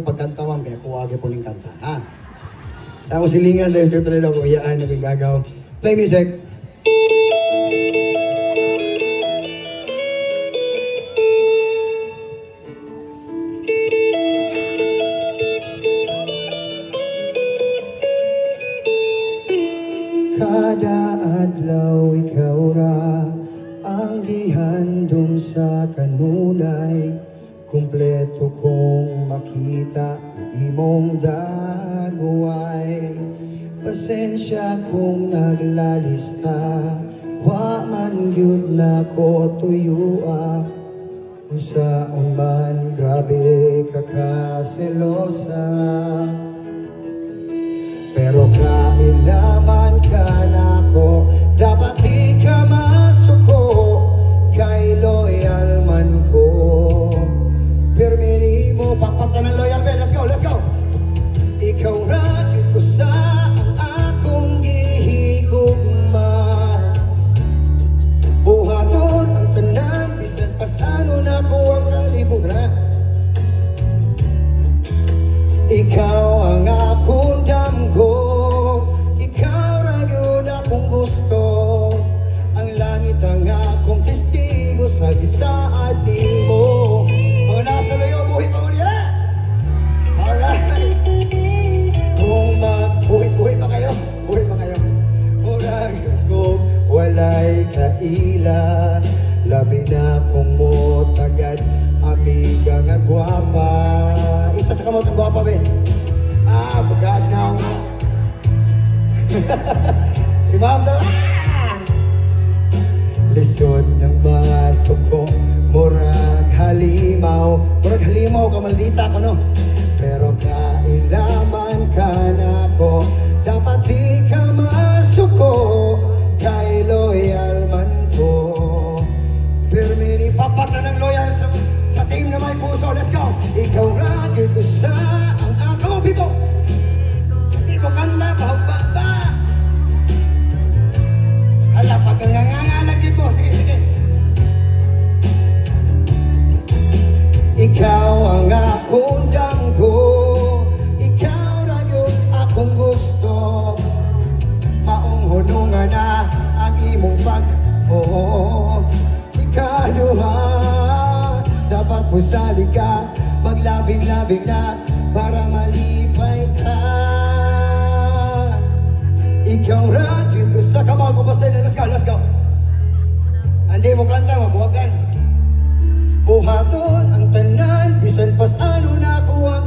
pagkantawan kaya kuwagi po ning kanta, ha? Sa ako silingan dahil dito rin ako iyaan na gagaw. Play music. Kada adlaw ikaw ra ang gihandom sa kanunay, kumpleto kong makita imong dagway. Pasensya kung naglalista, wa man gyud na ko tuyua. Unsaon man grabe ka kaselosa, pero kailaman ka nako, dapat di ka masuko, kay loyal man ko. Permini mo, pakpakta ng loyal, be, let's go, let's go. Ikaw rakit ko sa ang akong gihigugma, buhaton ang tanan, bisan pas ano na ko ang kalibugra. Ikaw ang akong damgo, ikaw ra gyud akong gusto, ang langit ang akong testigo sa gisaad nimo. Mga nasa layo, buhi pa mo niya. Alright. Kung buhi pa kayo, buhi pa kayo. Murag kung walay kaila, labi na kung mo tagad, amiga nga gwapa. Isa sa kamot ang gwapa, be. Bugad na ako. Si ma'am daw. Lisod ng mga suko, murag halimaw. Murag halimaw ka, maldita ko, no? Pero kailaman ka na ko, dapat di ka masuko, kay loyal man ko. Pero mini papata ng loyal sa team na may puso. Let's go! Ikaw ragil ko sa ang come on, people! Di mo kanta, bahog-baba. Hala, pag nangangalagin mo, sige, sige. Ikaw ang akong damgo, ikaw ra yun akong gusto, maong hunungan na ang imong ikaduha, dapat mo sali ka, maglabing-labing na para malipay ka. Ikaw ra yun ko sa kamay ko, basta na, let's go, let's go. Andi mo kanta, mabuhagan. Buhaton ang tanan, bisan pas ano na ko ang